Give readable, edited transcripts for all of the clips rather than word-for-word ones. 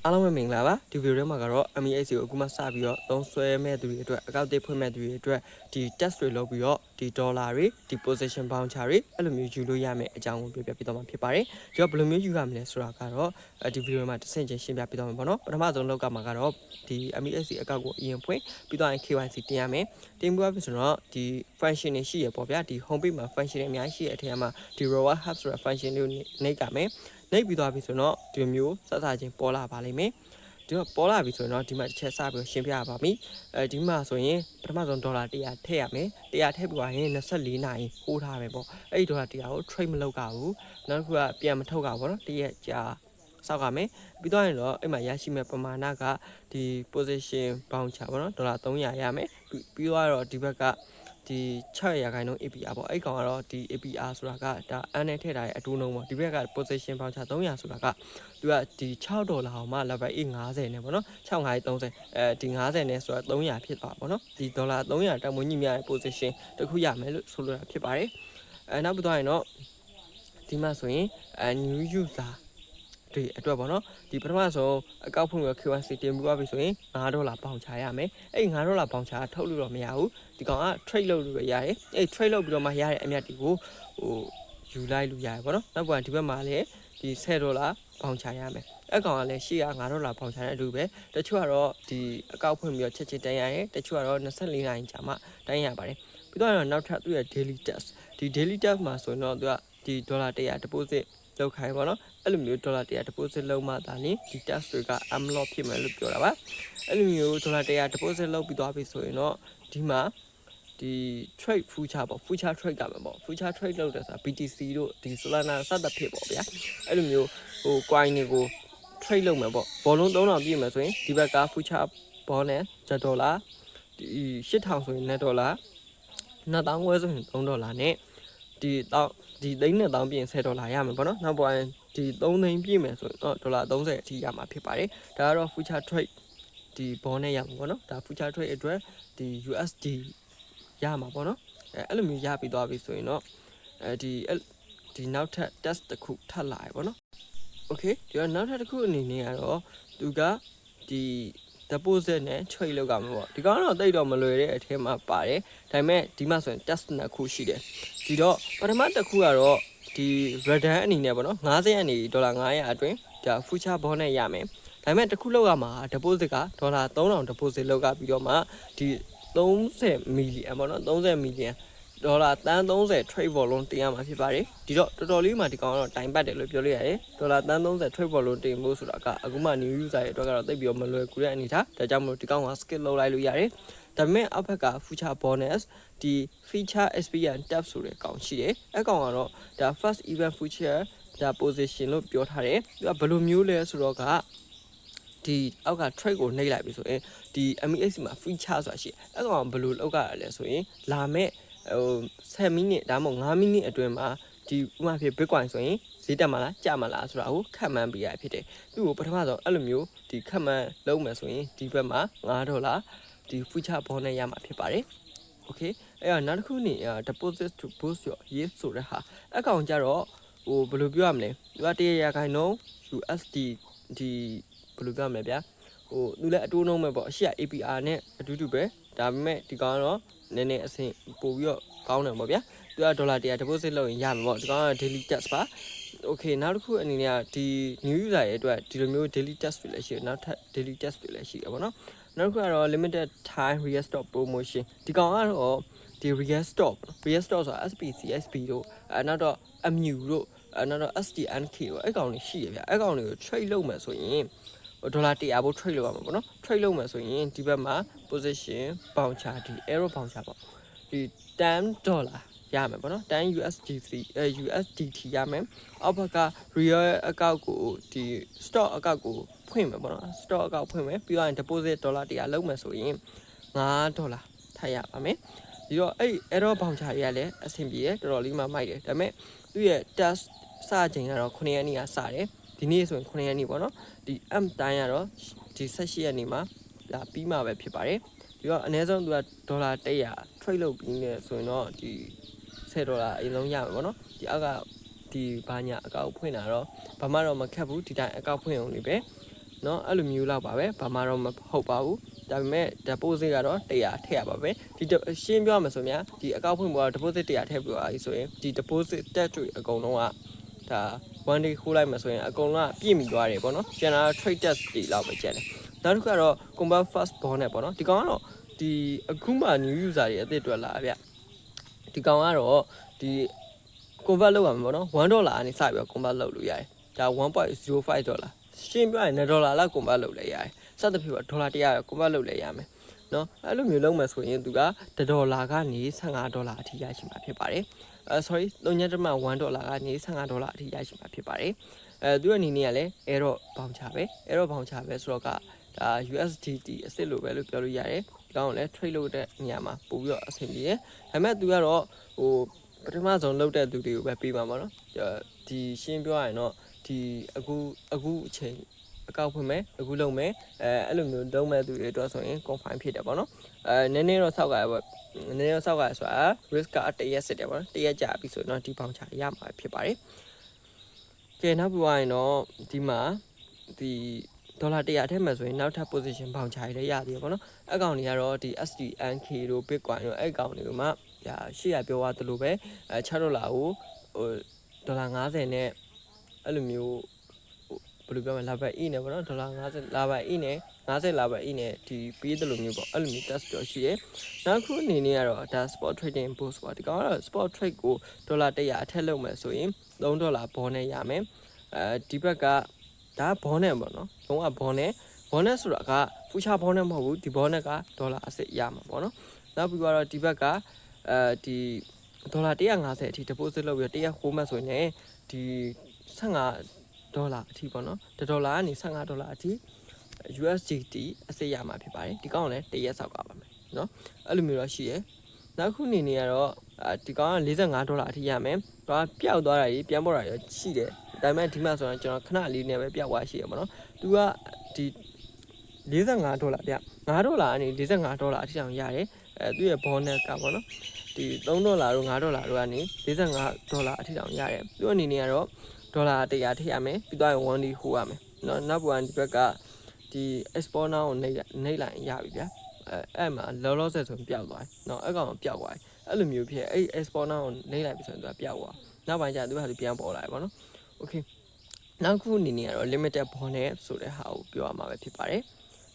အားလုံးပဲမင်္ဂလာပါဒီဗီဒီယိုထဲမှာကတော့ MEX ကိုအခုမှစပြီးတော့သုံးစွဲမဲ့သူတွေအတွက်အကောင့်တစ်ဖွင့်မဲ့သူတွေအတွက်ဒီ test တွေလုပ်ပြီးတော့ဒီဒေါ်လာတွေဒီ position voucher တွေအဲ့လိုမျိုးယူလို့ရမယ်အကြောင်းကိုပြောပြပေးတော့မှာဖြစ်ပါတယ်ဒီတော့ဘယ်လိုမျိုးယူရမလဲဆိုတာကတော့ဒီဗီဒီယိုမှာတစ်ဆင့်ချင်းရှင်းပြပေးတော့မှာပေါ့နော်ပထမဆုံးလောက်ကမှာကတော့ဒီ MEX အကောင့်ကိုအရင်ဖွင့်ပြီးတော့ KYC တင်ရမယ်တင်ပြီးတော့ဆိုတော့ဒီ function တွေရှိရပေါ့ဗျာဒီ home page မှာ function တွေအများကြီးရှိတဲ့အထက်မှာဒီ reward hub ဆိုတဲ့ function လေးကိုနှိပ်ကြမယ်နှိပ်ပြီးသွားပြီဆိုတော့ဒီမျိုးစစချင်းပေါ်လာပါလိမ့်မယ်ဒီတော့ပေါ်လာပြီဆိုတော့ဒီမှာတစ်ချက်စပြီးရှင်းပြရပါမယ်ဒီမှာဆိုရင်ပထမဆုံးဒေါ်လာ100ထည့်ရမယ်100ထည့်ပြီးသွားရင်24နာရီဟိုးထားမယ်ပေါ့အဲ့ဒီဒေါ်လာ100ကို trade မလုပ်ကြဘူးနောက်တစ်ခုကပြန်မထုတ်ကြဘူးเนาะတရက်ကြာစောက်ရမယ်ပြီးတော့ရင်တော့အဲ့မှာရရှိမဲ့ပမာဏကဒီ position voucher ပေါ့နော်ဒေါ်လာ300ရမယ်ပြီးတော့ဒီဘက်ကဒီ600ရာခိုင်နှုန်း APR ပေါ့အဲ့ကောင်ကတော့ဒီ APR ဆိုတာကဒါအန်နဲ့ထည့်ထားတဲ့အတူနှုံးပေါ့ဒီဘက်က position voucher 300ဆိုတာကသူကဒီ$6အောင်မှ level 50နဲ့ပေါ့နော်6530ဒီ50နဲ့ဆိုတာ300ဖြစ်သွားပါပေါ့နော်ဒီဒေါ်လာ300တန်ဖိုးညှိမြတဲ့ position တစ်ခုရမယ်လို့ဆိုလိုတာဖြစ်ပါတယ်နောက်ပြီးတော့ရင်တော့ဒီမှာဆိုရင်new user ဒီအတွက်ပေါ့နော်ဒီပထမဆုံးအကောက်ဖွင့်ပြီး KYC တင်ပြီးသွားပြီဆိုရင်$ပေါင်ချရမယ်အဲ့$ပေါင်ချထုတ်လို့တော့မရဘူးဒီကောင်က trade လုပ်လို့ပဲရတယ်အဲ့ trade လုပ်ပြီးတော့မှရတဲ့အမြတ်တွေကိုယူလိုက်လို့ရတယ်ပေါ့နော်နောက်ကဒီဘက်မှာလည်းဒီ$10ပေါင်ချရမယ်အဲ့ကောင်ကလည်းရှေ့က$ပေါင်ချတဲ့အတူပဲတချို့ကတော့ဒီအကောက်ဖွင့်ပြီးတော့ချက်ချင်းတန်းရတယ်တချို့ကတော့24နာရီကြာမှတန်းရပါတယ်ပြီးတော့နောက်ထပ်သူ့ရဲ့ daily test ဒီ daily test မှာဆိုရင်တော့သူကဒီ$100 deposit လောက်ခိုင်းပါတော့အဲ့လိုမျိုး$100 deposit လောက်မှသာနေဒီ tax တွေက unlock ဖြစ်မယ်လို့ပြောတာပါအဲ့လိုမျိုး$100 deposit လောက်ပြီးသွားပြီဆိုရင်တော့ဒီမှာဒီ trade future ပေါ့ future trade ကမှာပေါ့ future trade လောက်တယ်ဆိုတာ BTC တို့ဒီ Solana စသဖြင့်ပေါ့ဗျာအဲ့လိုမျိုးcoin တွေကို trade လုပ်မယ်ပေါ့ volume 3000ပြည့်မယ်ဆိုရင်ဒီဘက်က future bond နဲ့$ဒီ$8000ဆိုရင်$2000$2000ဝယ်ဆိုရင်$3နဲ့ဒီသိန်းနဲ့တောင်းပြင်$10ရမယ်ပေါ့နော်နောက်ပေါ်ရင်ဒီ3သိန်းပြည့်မယ်ဆိုတော့$30အထိရမှာဖြစ်ပါတယ်ဒါကတော့ future trade ဒီ bond နဲ့ရမှာပေါ့နော်ဒါ future trade အတွက်ဒီ USD ရမှာပေါ့နော်အဲ့လိုမျိုးရပြီးသွားပြီဆိုရင်တော့ဒီနောက်ထပ် test တစ်ခုထပ်လာရပေါ့နော် okay ဒီတော့နောက်ထပ်တစ်ခုအနေနဲ့ကတော့သူကဒီ deposit နဲ့ trade လောက်ရမှာပေါ့ဒီကောင်တော့တိတ်တော့မလွယ်တဲ့အထဲမှာပါတယ်ဒါပေမဲ့ဒီမှာဆိုရင် test နှစ်ခုရှိတယ်ဒီတော့ပထမတစ်ခုကတော့ဒီ return အနေနဲ့ပေါ့နော်50ကနေ$900အတွင်းဒါ future bond နဲ့ရမယ်ဒါပေမဲ့တစ်ခုလောက်ရမှာ deposit က$3000 deposit လောက်ကပြီးတော့မှဒီ30 million ပေါ့နော်30 million $တန်း30 trade volume တင်ရမှာဖြစ်ပါတယ်ဒီတော့တော်တော်လေးမှဒီကောင်ကတော့တိုင်ပတ်တယ်လို့ပြောလို့ရတယ်$တန်း30 trade volume တင်ဖို့ဆိုတာကအခုမှ new user တွေအတွက်ကတော့သိပြီးတော့မလွယ်ကူတဲ့အနေထားဒါကြောင့်မလို့ဒီကောင်က skip လုပ်လိုက်လို့ရတယ်ဒါပေမဲ့အောက်ဘက်က future bonus ဒီ feature experience tab ဆိုတဲ့ကောင်ရှိတယ်အဲ့ကောင်ကတော့ဒါ first event future ဒါ position လို့ပြောထားတယ်သူကဘယ်လိုမျိုးလဲဆိုတော့ကဒီအောက်က trade ကိုနှိပ်လိုက်ပြီဆိုရင်ဒီ MEX မှာ feature ဆိုတာရှိအဲ့ကောင်ဘယ်လိုလောက်ရလဲဆိုရင်လာမဲ့10မိနစ်ဒါမှမဟုတ်5မိနစ်အတွင်းမှာဒီဥပမာဖြစ် Bitcoin ဆိုရင်ဈေးတက်မှာလားကျမှာလားဆိုတာကိုခန့်မှန်းပေးရဖြစ်တယ်သူ့ကိုပထမဆုံးအဲ့လိုမျိုးဒီခန့်မှန်းလုပ်မယ်ဆိုရင်ဒီဘက်မှာ$ဒီ future bond နဲ့ရမှာဖြစ်ပါတယ် okay အဲ့တော့နောက်တစ်ခုနေdeposit to boost your yield ဆိုတဲ့ဟာအကောင်ကြတော့ဘယ်လိုပြောရမလဲသူက100ရာခိုင်နှုန်း USD ဒီဘယ်လိုပြောရမလဲဗျာသူလည်းအတိုးနှုန်းပဲပေါ့အရှိ APR နဲ့အတူတူပဲဒါပေမဲ့ဒီကောင်ကတော့နည်းနည်းအဆင့်ပို့ပြီးတော့ကောင်းတယ်ပေါ့ဗျာသူက$100 deposit လုပ်ရင်ရမှာပေါ့ဒီကောင်က daily test ပါ okay နောက်တစ်ခုအနေနဲ့ကဒီ new user ရဲ့အတွက်ဒီလိုမျိုး daily test တွေလည်းရှိတယ်နောက်ထပ် daily test တွေလည်းရှိတယ်ပေါ့နော်နောက်တစ်ခုကတော့ limited time real stock promotion ဒီကောင်ကတော့ဒီ real stock ဆိုတာ SPCSP တို့နောက်တော့ MU တို့နောက်တော့ STNK တို့အဲ့ကောင်တွေရှိရဗျအဲ့ကောင်တွေကို trade လုပ်မယ်ဆိုရင်$100ဖို့ trade လုပ်ရမှာပေါ့နော် trade လုပ်မယ်ဆိုရင်ဒီဘက်မှာ position voucher ဒီ arrow voucher ပေါ့ဒီ$10ရမယ်ပေါ့နော်10 USDT ရမယ်အောက်ဘက်က real account ကိုဒီ stock account ကိုဖွင့်မယ်ပေါ့နော် stock account ဖွင့်မယ်ပြီးတော့ deposit $100လုပ်မယ်ဆိုရင်$5ထပ်ရပါမယ်ဒီတော့အဲ့ error voucher တွေကလည်းအဆင်ပြေတယ်တော်တော်လေးမှမိုက်တယ်ဒါပေမဲ့သူ့ရဲ့ test စချိန်ကတော့9ရက်နေ့ကစတယ်ဒီနေ့ဆိုရင်9ရက်နေ့ပေါ့နော်ဒီ M တိုင်းကတော့ဒီ18ရက်နေ့မှာဒါပြီးမှပဲဖြစ်ပါတယ်ဒီတော့အနည်းဆုံးသူက$100 trade လုပ်ပြီးနေဆိုရင်တော့ဒီ$10အရင်ဆုံးရမှာပေါ့နော်ဒီအောက်ကဒီဘာညာအကောက်ဖွင့်တာတော့ဘာမှတော့မခက်ဘူးဒီတိုင်းအကောက်ဖွင့်အောင်လေးပဲ နော်အဲ့လိုမျိုးလောက်ပါပဲဘာမှတော့မဟုတ်ပါဘူးဒါပေမဲ့ deposit ကတော့100ထည့်ရပါပဲဒီရှင်းပြောရမှာဆိုရင်ဒီအကောက်ဖွင့်ပေါ် deposit 100ထည့်ပြီးသွားပြီဆိုရင်ဒီ deposit တက်တွေအကုန်လုံးကဒါ one day ခိုးလိုက်မှာဆိုရင်အကုန်လုံးကပြည့်မီသွားတယ်ပေါ့နော်ကျန်တာ trade test တွေလောက်ပဲကျန်တယ်နောက်တစ်ခါတော့ combat first bonnet ပေါ့နော်ဒီကောင်ကတော့ဒီအခုမှ new user တွေအသစ်တွေ့လာဗျဒီကောင်ကတော့ဒီ convert လုပ်ရမှာပေါ့နော်$1အနေစပြီးတော့ convert လုပ်လို့ရတယ်ဒါ$1.05ရှင်းပြရင်$2လောက် convert လုပ်လဲရတယ်စသဖြင့်ပေါ့$100 convert လုပ်လဲရမယ်နော်အဲ့လိုမျိုးလုပ်မှဆိုရင်သူက$1ကနေ$15အထိရရှိမှာဖြစ်ပါတယ်sorry $3.1ကနေ$15အထိရရှိမှာဖြစ်ပါတယ်သူ့အနေနဲ့ကလည်း error voucher ပဲ error voucher ပဲဆိုတော့ကဒါ USDT အစ်စ်လိုပဲလို့ပြောလို့ရတယ်ဒီကောင်ကိုလည်း trade လုပ်တဲ့နေရာမှာပို့ပြီးတော့အဆင်ပြေတယ်ဒါပေမဲ့သူကတော့ဟိုပထမဆုံးလုပ်တဲ့သူတွေကိုပဲပေးပါမှာနော်ဒီရှင်းပြောရရင်တော့ဒီအခုအချိန်အကောက်ဖွင့်မယ်အခုလုပ်မယ်အဲ့လိုမျိုးလုပ်မဲ့သူတွေအတွက်ဆိုရင် confine ဖြစ်တယ်ပေါ့နော်နည်းနည်းတော့စောက်ကြရပေါ့နည်းနည်းတော့စောက်ကြရဆိုတာ risk က1ရက်စစ်တယ်ပေါ့နော်1ရက်ကြာပြီဆိုတော့ဒီ voucher ရမှာဖြစ်ပါတယ်ကဲနောက်ပြီးရင်တော့ဒီမှာဒီ$100ထည့်မယ်ဆိုရင်နောက်ထပ် position voucher တွေလည်းရသေးတယ်ပေါ့နော်အကောင့်တွေကတော့ဒီ SDNK တို့ Bitcoin တို့အဲ့အကောင့်တွေကမှ800ပြောသွားသလိုပဲ$6ကိုဟို$50နဲ့အဲ့လိုမျိုးဘယ်လိုပြောမလဲလာဘက် E နဲ့ပေါ့နော်$50လာဘက် E နဲ့50လာဘက် E နဲ့ဒီပေးတယ်လို့မျိုးပေါ့အဲ့လိုမျိုး test ပြောရှိတယ်နောက်ခုအနေနဲ့ကတော့ဒါ spot trading boost ပေါ့ဒီကောင်ကတော့ spot trade ကို$100အထက်လုပ်မယ်ဆိုရင်$3ဘောနဲ့ရမယ်ဒီဘက်ကဒါဘောနဲ့ပေါ့နော်လုံးဝဘောနဲ့ဆိုတာက future ဘောနဲ့မဟုတ်ဘူးဒီဘောနဲ့ကဒေါ်လာအစစ်ရမှာပေါ့နော်နောက်ပြီးတော့ဒီဘက်ကဒီ$150အထိ deposit လုပ်ပြီးတော့100 hold မှဆိုရင်ဒီ$15အထိပေါ့နော်$1ကနေ$15အထိ USDT အစစ်ရမှာဖြစ်ပါတယ်ဒီကောင်ကလည်း1ရက်ဆောက်ကပါမယ်နော်အဲ့လိုမျိုးတော့ရှိရယ်နောက်ခုအနေနဲ့ကတော့ဒီကောင်က$45အထိရမယ်ဒါပျောက်သွားတာကြီးပြန်ပေါ်တာရရှိတယ်ဒါပေမဲ့ဒီမှာဆိုရင်ကျွန်တော်ခဏလေးနဲ့ပဲပျောက်သွားရှိရပါတော့သူကဒီ$45ဗျ$5ကနေ$45အထိတောင်ရတယ်သူရဲ့ bonus ကပေါ့နော်ဒီ$3တို့$5တို့ကနေ$45အထိတောင်ရတယ်သူအနေနဲ့ကတော့$100ထည့်ရမယ်ပြီးတော့1D ဟိုရမယ်နော်နောက်ပိုင်းဒီဘက်ကဒီ export now ကိုနှိပ်လိုက်ရပြီဗျအဲ့မှာလောလောဆယ်ဆိုပျောက်သွားတယ်နော်အဲ့ကောင်ပျောက်သွားတယ်အဲ့လိုမျိုးဖြစ်အဲ့ export now ကိုနှိပ်လိုက်ပြီဆိုရင်သူကပျောက်သွားနောက်ပိုင်းကျသူကဟာပြန်ပေါ်လာတယ်ပေါ့နော် okay နောက်ခုအနေနဲ့ကတော့ limited bonus ဆိုတဲ့ဟာကိုပြောရမှာပဲဖြစ်ပါတယ်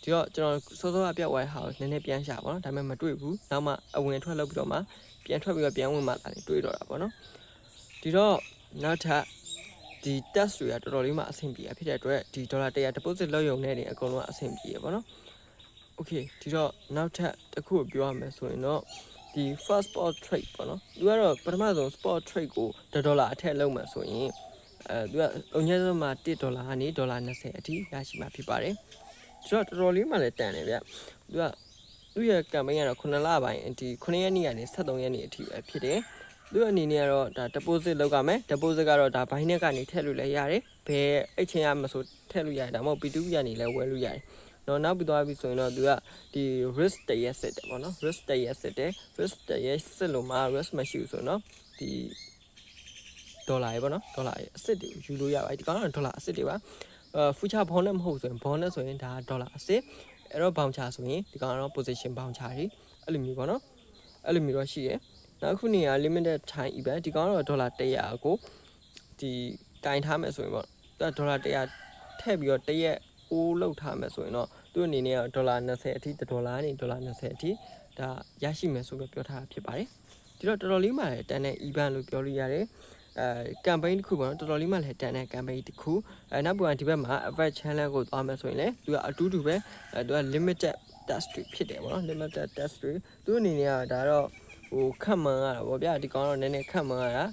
ဒီတော့ကျွန်တော်စောစောကပြတ်သွားတဲ့ဟာကိုနည်းနည်းပြန်ရှာပါတော့ဒါပေမဲ့မတွေ့ဘူးနောက်မှအဝင်ထွက်လုပ်ပြီးတော့မှပြန်ထွက်ပြီးတော့ပြန်ဝင်မှလာတယ်တွေ့တော့တာပေါ့နော်ဒီတော့နောက်ထပ်ဒီ test တွေကတော်တော်လေးမှအဆင်ပြေဖြစ်တဲ့အတွက်ဒီ$100 deposit လုပ်ရုံနဲ့နေအကုန်လုံးအဆင်ပြေရပေါ့နော် okay ဒီတော့နောက်ထပ်တစ်ခုပြောရမယ်ဆိုရင်တော့ဒီ first spot trade ပေါ့နော်သူကတော့ပထမဆုံး spot trade ကို$1အထက်လုပ်မှဆိုရင်သူကအုံညက်ဆုံးမှာ$1ကနေ$20အထိရရှိမှာဖြစ်ပါတယ်ဆိုတော့တော်တော်လေးမှလည်းတန်တယ်ဗျသူကသူ့ရဲ့ campaign ကတော့9လပိုင်းဒီ9ရက်နေ့ကနေ13ရက်နေ့အထိပဲဖြစ်တယ်သူ့အနေနဲ့ကတော့ဒါ deposit လုပ်ရမယ် deposit ကတော့ဒါ buy နဲ့ကနေထည့်လို့လည်းရတယ်ဘယ်အဲ့ချင်းရမဆိုထည့်လို့ရတယ်ဒါမှမဟုတ် P2P ကနေလည်းဝယ်လို့ရတယ်နောက်ပြီးသွားပြီဆိုရင်တော့သူကဒီ risk တရက်စစ်တယ်ပေါ့နော် risk တရက်စစ်တယ် risk တရက်စစ်လို့မှ risk မရှိဘူးဆိုတော့ဒီ$ရေပေါ့နော်$ရေအစစ်တွေယူလို့ရပါတယ်ဒီကောင်ကတော့$အစစ်တွေပါfuture bonus မဟုတ်ဆိုရင် bonus ဆိုရင်ဒါ$အစစ်အဲ့တော့ voucher ဆိုရင်ဒီကောင်ကတော့ position voucher တွေအဲ့လိုမျိုးပေါ့နော်အဲ့လိုမျိုးတော့ရှိရယ်နောက်ခုနေရ limited time event ဒီကောင်ကတော့$100ကိုဒီကင်ထားမယ်ဆိုရင်ပေါ့သူက$100ထည့်ပြီးတော့တရက်အိုးလောက်ထားမယ်ဆိုရင်တော့သူ့အနေနဲ့က$20အထိ$ကနေ$20အထိဒါရရှိမယ်ဆိုပြီးပြောထားတာဖြစ်ပါတယ်ဒီတော့တော်တော်လေးမှလည်းတန်တဲ့ event လို့ပြောလို့ရတယ်campaign တစ်ခုပေါ့နော်တော်တော်လေးမှလည်းတန်တဲ့ campaign တစ်ခုနောက်ပြန်ဒီဘက်မှာ advert channel ကိုသွားမယ်ဆိုရင်လည်းသူကအတူတူပဲသူက limited test တွေဖြစ်တယ်ပေါ့နော် limited test တွေသူ့အနေနဲ့ကဒါတော့ဟိုခက်မှန်ရတာပေါ့ဗျာဒီကောင်တော့နည်းနည်းခက်မှန်ရတာ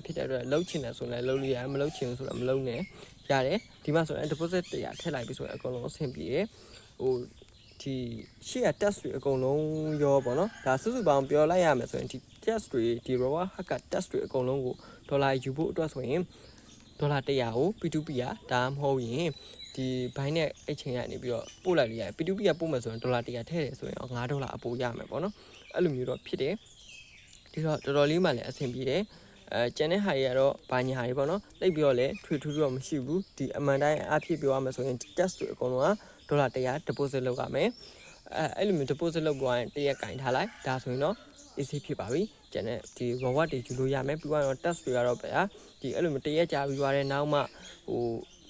ဖြစ်တဲ့အတွက်လှုပ်ချင်တယ်ဆိုရင်လည်းလှုပ်လို့ရတယ်မလှုပ်ချင်ဘူးဆိုတော့မလှုပ်နဲ့ရတယ်ဒီမှာဆိုရင် deposit 100ထည့်လိုက်ပြီဆိုရင်အကုန်လုံးအဆင်ပြေတယ်ဟိုဒီရှေ့က test တွေအကုန်လုံးရောပေါ့နော်ဒါစုစုပေါင်းပြောလိုက်ရမယ်ဆိုရင်ဒီ test တွေဒီ reward hacker test တွေအကုန်လုံးကို$ယူဖို့အတွက်ဆိုရင်$100ကို P2P ကဒါမဟုတ်ရင်ဒီဘိုင်းနဲ့အချိန်ကနေပြီးတော့ပို့လိုက်လို့ရတယ် P2P ကပို့မယ်ဆိုရင်$100ထည့်တယ်ဆိုရင်$5အပိုရမယ်ပေါ့နော်အဲ့လိုမျိုးတော့ဖြစ်တယ်ဒီတော့တော်တော်လေးမှလည်းအဆင်ပြေတယ် ကျန်တဲ့ဟာတွေကတော့ဘာညာတွေပေါ့နော်တိတ်ပြီးတော့လည်းထွေထူးတော့မရှိဘူးဒီအမှန်တိုင်းအဖြစ်ပြောရမယ်ဆိုရင် test တွေအကုန်လုံးကဒေါ်လာ100 deposit လုပ်ရမယ်အဲ့လိုမျိုး deposit လုပ်သွားရင်တရက်ကင်ထားလိုက်ဒါဆိုရင်တော့ easy ဖြစ်ပါပြီကျန်တဲ့ဒီ reward တွေယူလို့ရမယ်ပြီးတော့ test တွေကတော့ဗျာဒီအဲ့လိုမျိုးတရက်ကြာပြီးသွားတဲ့နောက်မှဟို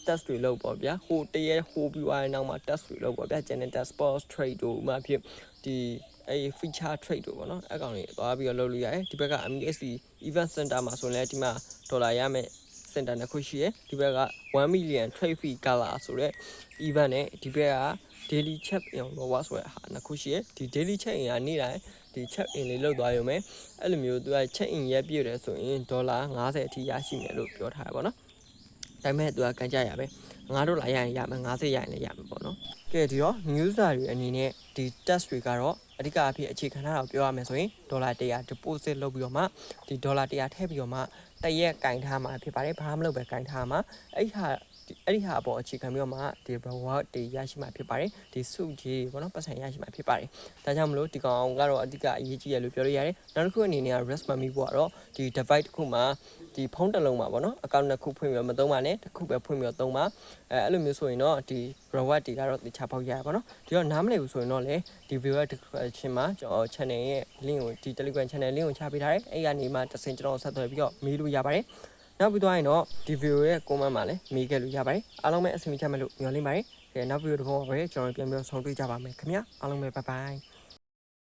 test တွေလုပ်ပေါ့ဗျာဟိုတရက်ဟိုပြီးသွားတဲ့နောက်မှ test တွေလုပ်ပေါ့ဗျာကျန်တဲ့ test sports trade တို့မှဖြစ်ဒီအဲ့ feature trade တို့ပေါ့နော်အကောင်တွေသွားပြီးတော့လုပ်လို့ရတယ်ဒီဘက်က MSC event center မှာဆိုရင်လည်းဒီမှာဒေါ်လာရမယ်စင်တာတစ်ခုရှိရယ်ဒီဘက်က1 million trade fee color ဆိုတဲ့ event နဲ့ဒီဘက်က daily check in လို့ဆိုရဟာနှစ်ခုရှိရယ်ဒီ daily check in ကနေ့တိုင်းဒီ check in လေးလုပ်သွားရုံပဲအဲ့လိုမျိုးသူက check in ရက်ပြည့်တယ်ဆိုရင်ဒေါ်လာ50အထိရရှိမယ်လို့ပြောထားရပါတော့ဒါပေမဲ့သူကကန်ကြရပဲ$5ရရင်ရမယ်50ရရင်လည်းရမယ်ပေါ့နော်ကဲဒီတော့ user တွေအနေနဲ့ဒီ test တွေကတော့အဓိကအဖြစ်အခြေခံထားတာကိုပြောရမယ်ဆိုရင်ဒေါ်လာ100 deposit လုပ်ပြီးတော့မှဒီဒေါ်လာ100ထည့်ပြီးတော့မှတရက်ကင်ထားမှာဖြစ်ပါတယ်ဘာမှမလုပ်ပဲကင်ထားမှာအဲ့ဒီဟာအပေါ်အခြေခံပြီးတော့မှဒီ reward တွေရရှိမှာဖြစ်ပါတယ်ဒီစုကြီးပေါ့နော်ပတ်စံရရှိမှာဖြစ်ပါတယ်ဒါကြောင့်မလို့ဒီကောင်ကတော့အဓိကအရေးကြီးရလို့ပြောလို့ရတယ်နောက်တစ်ခုအနေနဲ့က rest money ပေါ့တော့ဒီ device တစ်ခုမှာဒီဖုန်းတစ်လုံးမှာပေါ့နော် account တစ်ခုဖွင့်ပြီးတော့မသုံးပါနဲ့တစ်ခုပဲဖွင့်ပြီးတော့သုံးပါအဲ့လိုမျိုးဆိုရင်တော့ဒီ reward တွေကတော့တခြားပေါက်ရရပါတော့ဒီတော့နားမလည်ဘူးဆိုရင်တော့လေဒီ viewer description မှာကျွန်တော် channel ရဲ့ link ကိုဒီ Telegram channel link ကိုချပေးထားတယ်အဲ့ကနေမှတစ်ဆင့်ကျွန်တော်ဆက်သွယ်ပြီးတော့မေးလို့ရပါတယ်နောက်ပြီးတော့ရင်တော့ဒီ video ရဲ့ comment မှာလည်းမေးခဲ့လို့ရပါတယ်အားလုံးပဲအဆင်ပြေချမ်းမယ်လို့မျှော်လင့်ပါတယ်နောက် video တစ်ခုမှာပဲကျွန်တော်ပြန်ပြီးတော့ဆုံတွေ့ကြပါမယ်ခင်ဗျာအားလုံးပဲ bye bye